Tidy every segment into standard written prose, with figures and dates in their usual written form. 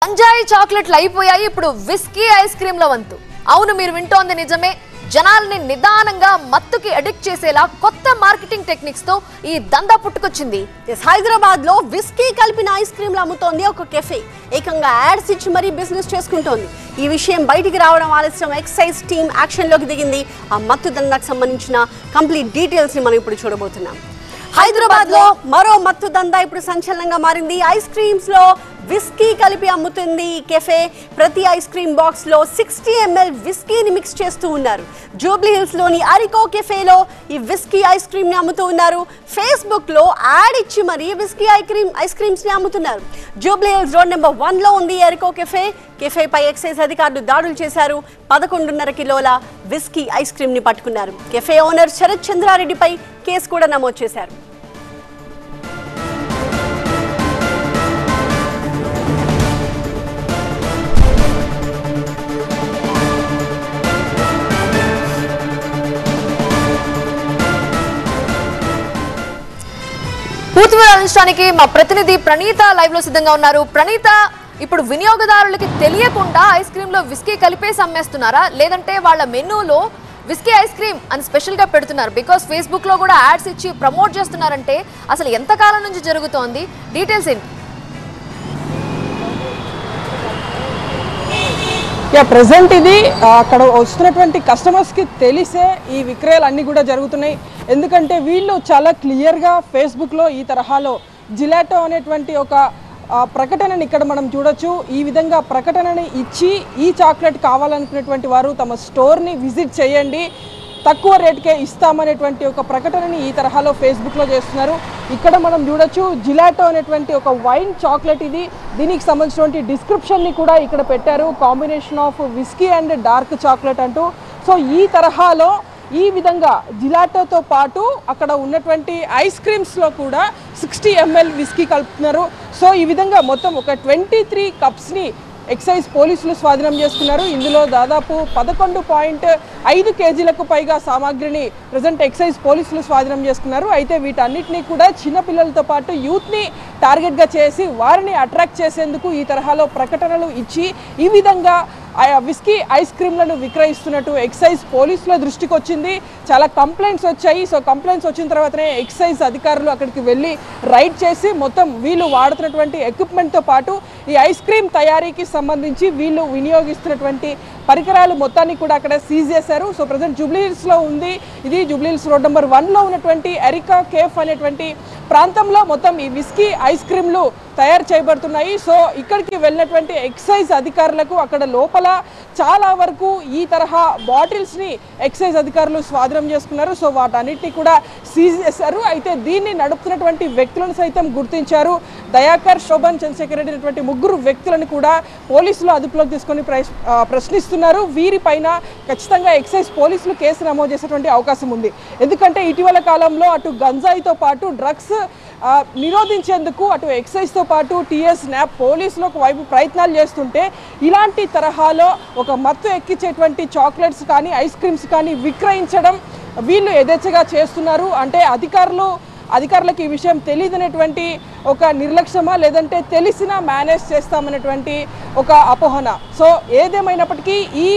గంజాయి చాక్లెట్లు అయిపోయాయి, ఇప్పుడు విస్కీ ఐస్ క్రీమ్ల వంతు. అవును, మీరు వింటోంది నిజమే. జనాల్ని నిదానంగా మత్తుకి అడిక్ట్ చేసేలా కొత్త మార్కెటింగ్ టెక్నిక్స్ తో ఈ దందా పుట్టుకొచ్చింది. హైదరాబాద్ లో విస్కీ కలిపిన ఐస్ క్రీమ్లు అమ్ముతోంది ఒక కెఫే. ఏకంగా యాడ్స్ ఇచ్చి మరీ బిజినెస్ చేసుకుంటోంది. ఈ విషయం బయటికి రావడం ఆలస్యం ఎక్సైజ్ టీమ్ యాక్షన్ లోకి దిగింది. ఆ మత్తు దందాకు సంబంధించిన కంప్లీట్ డీటెయిల్స్ ని మనం ఇప్పుడు చూడబోతున్నాం. హైదరాబాద్ లో మరో మత్తు దందా ఇప్పుడు సంచలనంగా మారింది. ఐస్ క్రీమ్స్ లో విస్కీ కలిపి అమ్ముతుంది ఈ కెఫే. ప్రతి ఐస్ క్రీమ్ బాక్స్ లో 60 ml విస్కీని మిక్స్ చేస్తూ ఉన్నారు. జూబ్లీ హిల్స్ లోని అరికో కెఫేలో ఈ విస్కీ ఐస్ క్రీమ్ ని అమ్ముతూ ఉన్నారు. ఫేస్బుక్ లో యాడ్ ఇచ్చి మరి విస్కీ ఐస్ క్రీమ్స్ ని అమ్ముతున్నారు. జూబ్లీ హిల్స్ రోడ్ నెంబర్ 1 లో ఉంది అరికో కెఫే. కెఫేపై ఎక్సైజ్ అధికారులు దాడులు చేశారు. 11.5 కిలోల విస్కీ ఐస్ క్రీమ్ ని పట్టుకున్నారు. కెఫే ఓనర్ శరత్ చంద్రారెడ్డిపై కేసు కూడా నమోదు చేశారు. పూర్తి వివరాలకి మా ప్రతినిధి ప్రణీత లైవ్ లో సిద్ధంగా ఉన్నారు. ప్రణీత, ఇప్పుడు వినియోగదారులకి తెలియకుండా ఐస్ క్రీమ్ లో విస్కీ కలిపేసి అమ్మేస్తున్నారా, లేదంటే వాళ్ళ మెనూలో విస్కీ ఐస్ క్రీమ్ అని స్పెషల్ గా పెడుతున్నారు? బికాస్ ఫేస్బుక్ లో కూడా యాడ్స్ ఇచ్చి ప్రమోట్ చేస్తున్నారంటే అసలు ఎంత కాలం నుంచి జరుగుతోంది? డీటెయిల్స్ ఏంటి? ప్రెసెంట్ ఇది అక్కడ వస్తున్నటువంటి కస్టమర్స్కి తెలిసే ఈ విక్రయాలు అన్నీ కూడా జరుగుతున్నాయి. ఎందుకంటే వీళ్ళు చాలా క్లియర్గా ఫేస్బుక్లో ఈ తరహాలో జిలాటో అనేటువంటి ఒక ప్రకటనని ఇక్కడ మనం చూడొచ్చు. ఈ విధంగా ప్రకటనని ఇచ్చి ఈ చాక్లెట్ కావాలనుకునేటువంటి వారు తమ స్టోర్ని విజిట్ చేయండి, తక్కువ రేటుకే ఇస్తామనేటువంటి ఒక ప్రకటనని ఈ తరహాలో ఫేస్బుక్లో చేస్తున్నారు. ఇక్కడ మనం చూడొచ్చు జిలాటో అనేటువంటి ఒక వైన్ చాక్లెట్ ఇది. దీనికి సంబంధించినటువంటి డిస్క్రిప్షన్ని కూడా ఇక్కడ పెట్టారు, combination of whisky and dark chocolate అంటూ. సో ఈ తరహాలో ఈ విధంగా జిలాటోతో పాటు అక్కడ ఉన్నటువంటి ఐస్ క్రీమ్స్లో కూడా 60 ml విస్కీ కలుపుతున్నారు. సో ఈ విధంగా మొత్తం ఒక 23 కప్స్ని ఎక్సైజ్ పోలీసులు స్వాధీనం చేసుకున్నారు. ఇందులో దాదాపు 11.5 కేజీలకు పైగా సామాగ్రిని ప్రజెంట్ ఎక్సైజ్ పోలీసులు స్వాధీనం చేసుకున్నారు. అయితే వీటన్నిటినీ కూడా చిన్నపిల్లలతో పాటు యూత్ని టార్గెట్గా చేసి వారిని అట్రాక్ట్ చేసేందుకు ఈ తరహాలో ప్రకటనలు ఇచ్చి ఈ విధంగా విస్కీ ఐస్ క్రీమ్లను విక్రయిస్తున్నట్టు ఎక్సైజ్ పోలీసుల దృష్టికి వచ్చింది. చాలా కంప్లైంట్స్ వచ్చాయి. సో కంప్లైంట్స్ వచ్చిన తర్వాతనే ఎక్సైజ్ అధికారులు అక్కడికి వెళ్ళి రైడ్ చేసి మొత్తం వీళ్ళు వాడుతున్నటువంటి ఎక్విప్మెంట్తో పాటు ఈ ఐస్ క్రీమ్ తయారీకి సంబంధించి వీళ్ళు వినియోగిస్తున్నటువంటి పరికరాలు మొత్తాన్ని కూడా అక్కడ సీజ్ చేశారు. సో ప్రజెంట్ జూబ్లీ హిల్స్లో ఉంది. ఇది జూబ్లీ హిల్స్ రోడ్ నెంబర్ 1లో ఉన్నటువంటి అరికా కేఫ్ అనేటువంటి ప్రాంతంలో మొత్తం ఈ విస్కీ ఐస్ క్రీమ్లు తయారు చేయబడుతున్నాయి. సో ఇక్కడికి వెళ్ళినటువంటి ఎక్సైజ్ అధికారులకు అక్కడ లోపల చాలా వరకు ఈ తరహా బాటిల్స్ని ఎక్సైజ్ అధికారులు స్వాధీనం చేసుకున్నారు. సో వాటన్నిటిని కూడా సీజ్ చేశారు. అయితే దీన్ని నడుపుతున్నటువంటి వ్యక్తులను సైతం గుర్తించారు. దయాకర్, శోభన్, చంద్రశేఖర్ రెడ్డి అనేటువంటి 3 వ్యక్తులను కూడా పోలీసులు అదుపులోకి తీసుకొని ప్రశ్నిస్తున్నారు. వీరిపైన ఖచ్చితంగా ఎక్సైజ్ పోలీసులు కేసు నమోదు చేసేటువంటి అవకాశం ఉంది. ఎందుకంటే ఇటీవల కాలంలో అటు గంజాయితో పాటు డ్రగ్స్ నిరోధించేందుకు అటు ఎక్సైజ్తో పాటు టీఎస్, న్యాప్ పోలీసులు ఒకవైపు ప్రయత్నాలు చేస్తుంటే ఇలాంటి తరహాలో ఒక మత్తు ఎక్కించేటువంటి చాక్లెట్స్ కానీ ఐస్ క్రీమ్స్ కానీ విక్రయించడం వీళ్ళు యథేచ్ఛగా చేస్తున్నారు. అంటే అధికారులకు ఈ విషయం తెలియదనేటువంటి ఒక నిర్లక్ష్యమా, లేదంటే తెలిసినా మేనేజ్ చేస్తామనేటువంటి ఒక అపోహన. సో ఏదేమైనప్పటికీ ఈ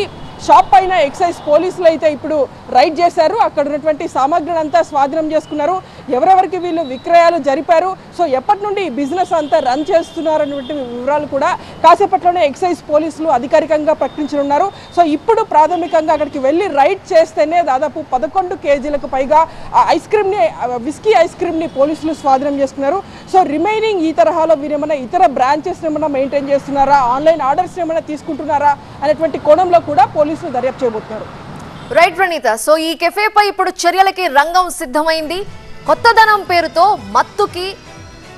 షాప్ పైన ఎక్సైజ్ పోలీసులు అయితే ఇప్పుడు రైడ్ చేశారు. అక్కడ ఉన్నటువంటి సామాగ్రిని అంతా స్వాధీనం చేసుకున్నారు. ఎవరెవరికి వీళ్ళు విక్రయాలు జరిపారు, సో ఎప్పటి నుండి ఈ బిజినెస్ అంతా రన్ చేస్తున్నారు అనేటువంటి వివరాలు కూడా కాసేపట్లోనే ఎక్సైజ్ పోలీసులు అధికారికంగా ప్రకటించనున్నారు. సో ఇప్పుడు ప్రాథమికంగా అక్కడికి వెళ్ళి రైడ్ చేస్తేనే దాదాపు 11 కేజీలకు పైగా విస్కీ ఐస్ క్రీమ్ని పోలీసులు స్వాధీనం చేసుకున్నారు. సో రిమైనింగ్ ఈ తరహాలో వీరేమైనా ఇతర బ్రాంచెస్ ఏమైనా మెయింటైన్ చేస్తున్నారా, ఆన్లైన్ ఆర్డర్స్ ఏమైనా తీసుకుంటున్నారా అనేటువంటి కోణంలో కూడా పోలీసులు దర్యాప్తు చేయబోతున్నారు. రైట్ ప్రణీత, సో ఈ కెఫేపై ఇప్పుడు చర్యలకి రంగం సిద్ధమైంది. కొత్తదనం పేరుతో మత్తుకి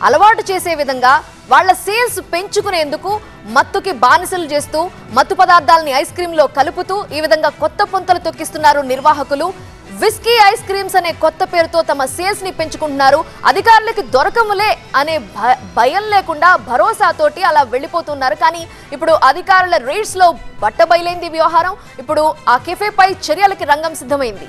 అలవాటు చేసే విధంగా వాళ్ళ సేల్స్ పెంచుకునేందుకు మత్తుకి బానిసలు చేస్తూ మత్తు పదార్థాలని ఐస్ క్రీమ్ లో కలుపుతూ ఈ విధంగా కొత్త పొంతలు తొక్కిస్తున్నారు నిర్వాహకులు. విస్కీ ఐస్ క్రీమ్స్ అనే కొత్త పేరుతో తమ సేల్స్ ని పెంచుకుంటున్నారు. అధికారులకి దొరకములే అనే భయం లేకుండా భరోసాతోటి అలా వెళ్ళిపోతున్నారు. కానీ ఇప్పుడు అధికారుల రైడ్స్ లో బట్టబయలైంది వ్యవహారం. ఇప్పుడు ఆ కెఫేపై చర్యలకి రంగం సిద్ధమైంది.